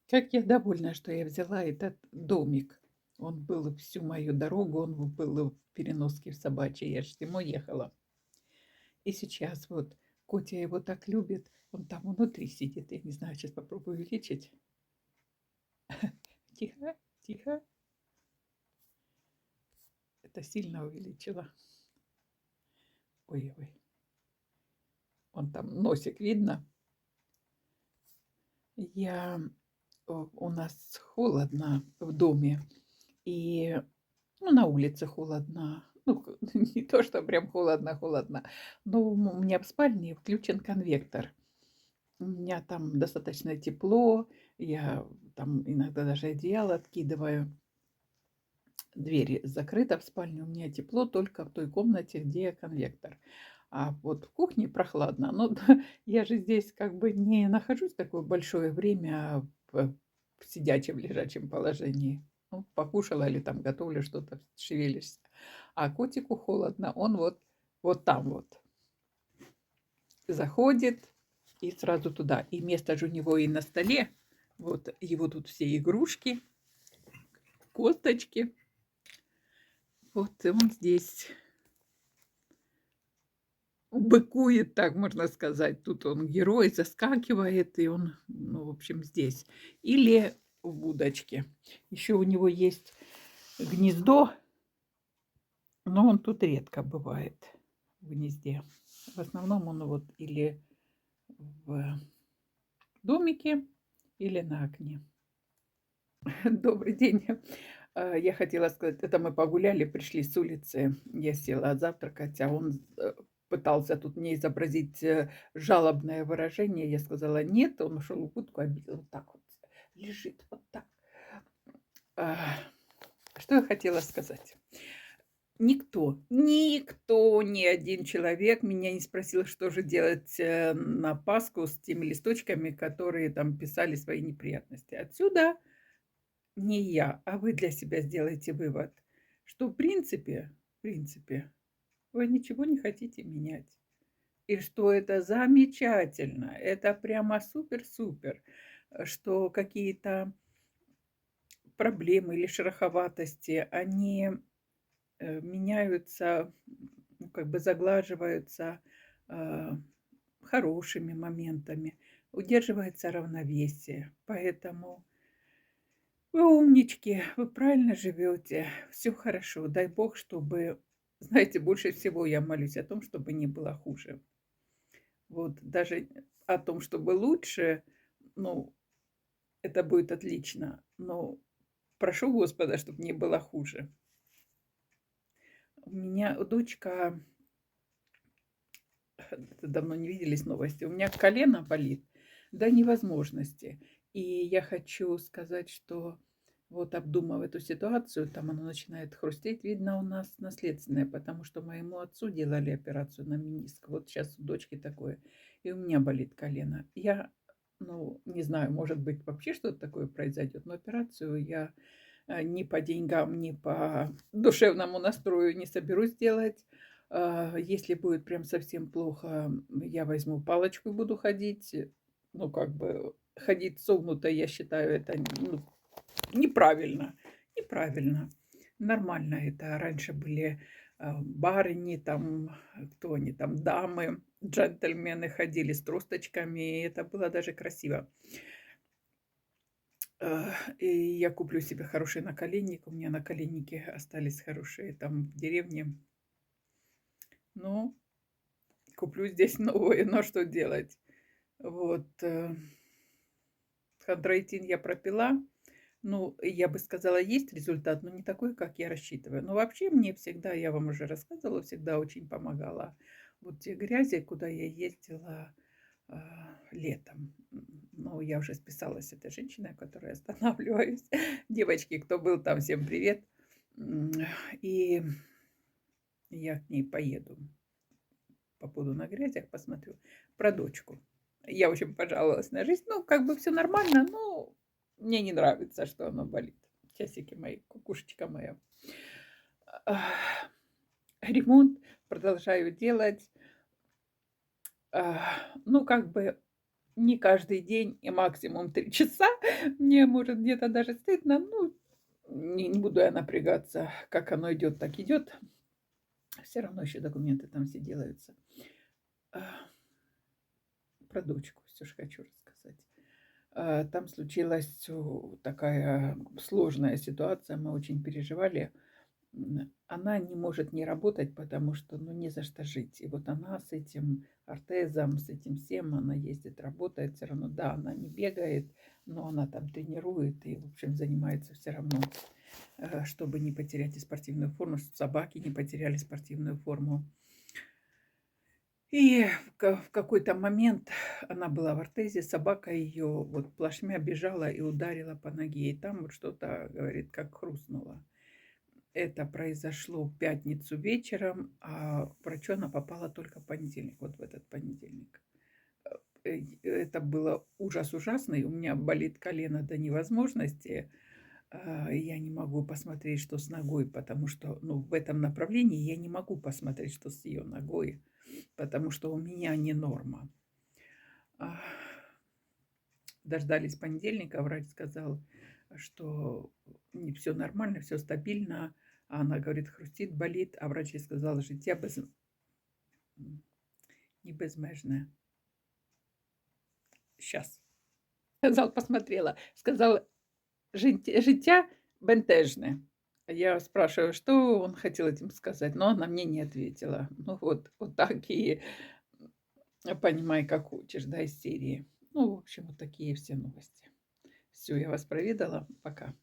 Как я довольна, что я взяла этот домик. Он был всю мою дорогу, он был в переноске в собачьей, я же с ним уехала. И сейчас вот Котя его так любит, он там внутри сидит. Я не знаю, сейчас попробую увеличить. Тихо, тихо. Это сильно увеличила. Ой-ой. Он там носик видно. У нас холодно в доме. И, ну, на улице холодно. Ну, не то, что прям холодно-холодно, но у меня в спальне включен конвектор. У меня там достаточно тепло, я там иногда даже одеяло откидываю. Дверь закрыта в спальне, у меня тепло только в той комнате, где конвектор. А вот в кухне прохладно. Но я же здесь как бы не нахожусь такое большое время в сидячем лежачем положении. Ну, покушала или там готовлю что-то, шевелишься. А котику холодно, он вот там вот заходит и сразу туда. И место же у него и на столе. Вот его тут все игрушки, косточки. Вот и он здесь быкует, так можно сказать. Тут он герой, заскакивает, и он, ну, в общем, здесь. Или в будочке. Еще у него есть гнездо, но он тут редко бывает в гнезде. В основном он вот или в домике, или на окне. Добрый день. Я хотела сказать, это мы погуляли, пришли с улицы, я села завтракать, а он пытался тут мне изобразить жалобное выражение. Я сказала нет, он ушел в будку, обидел, вот так вот лежит, вот так. А, Что я хотела сказать? Никто, ни один человек меня не спросил, что же делать на Пасху с теми листочками, которые там писали свои неприятности. Отсюда не я, а вы для себя сделайте вывод, что в принципе, вы ничего не хотите менять. И что это замечательно, это прямо супер-супер, что какие-то проблемы или шероховатости, они меняются, ну, как бы заглаживаются э, хорошими моментами, удерживается равновесие. Поэтому вы умнички, вы правильно живете, все хорошо. Дай бог, чтобы, знаете, больше всего я молюсь о том, чтобы не было хуже. Вот даже о том, чтобы лучше, ну, это будет отлично, но прошу Господа, чтобы не было хуже. У меня дочка, давно не виделись новости, у меня колено болит до невозможности. И я хочу сказать, что вот обдумав эту ситуацию, там оно начинает хрустеть, видно, у нас наследственное, потому что моему отцу делали операцию на мениск. Вот сейчас у дочки такое, и у меня болит колено. Я, ну, не знаю, может быть, вообще что-то такое произойдет, но операцию я ни по деньгам, ни по душевному настрою не соберусь делать. Если будет прям совсем плохо, я возьму палочку и буду ходить. Ну, как бы ходить согнуто, я считаю, это ну, неправильно. Неправильно. Нормально это. Раньше были барыни, там, кто они там, дамы, джентльмены ходили с тросточками, и это было даже красиво. И я куплю себе хороший наколенник. У меня наколенники остались хорошие там в деревне. Ну, куплю здесь новые, но что делать? Вот, хондроитин я пропила. Ну, я бы сказала, есть результат, но не такой, как я рассчитываю. Но вообще мне всегда, я вам уже рассказывала, всегда очень помогала вот те грязи, куда я ездила летом. Ну, я уже списалась с этой женщиной, о которой останавливаюсь. Девочки, кто был там, всем привет. М, И я к ней поеду. Побуду на грязях, посмотрю. Про дочку. Я, в общем, пожаловалась на жизнь. Ну, как бы все нормально, но мне не нравится, что оно болит. Часики мои, кукушечка моя. Ах, Ремонт продолжаю делать. Ну, как бы не каждый день и максимум 3 часа. Мне, может, где-то даже стыдно. Ну, не буду я напрягаться. Как оно идет, так идет. Все равно еще документы там все делаются. А, Про дочку все же хочу рассказать. Там случилась такая сложная ситуация. Мы очень переживали. Она не может не работать, потому что, ну, не за что жить. И вот она с этим ортезом, с этим всем, она ездит, работает все равно. Да, она не бегает, но она там тренирует и, в общем, занимается все равно, чтобы не потерять и спортивную форму, чтобы собаки не потеряли спортивную форму. И в какой-то момент она была в ортезе, собака ее вот плашмя бежала и ударила по ноге. И там вот что-то, говорит, как хрустнуло. Это произошло в пятницу вечером, а к врачу она попала только в понедельник, вот в этот понедельник. Это было ужас ужасный. У меня болит колено до невозможности. Я не могу посмотреть, что с ногой, потому что, ну, в этом направлении я не могу посмотреть, что с ее ногой, потому что у меня не норма. А, Дождались понедельника, врач сказал, что не все нормально, все стабильно. А она говорит, хрустит, болит, а врач ей сказал, життя не безмежне. Сейчас. Сказал, посмотрела, сказал, життя бентежне. Я спрашиваю, что он хотел этим сказать, но она мне не ответила. Ну вот так и понимай, как хочешь, да, из серии. Ну, в общем, вот такие все новости. Все, я вас провидала. Пока.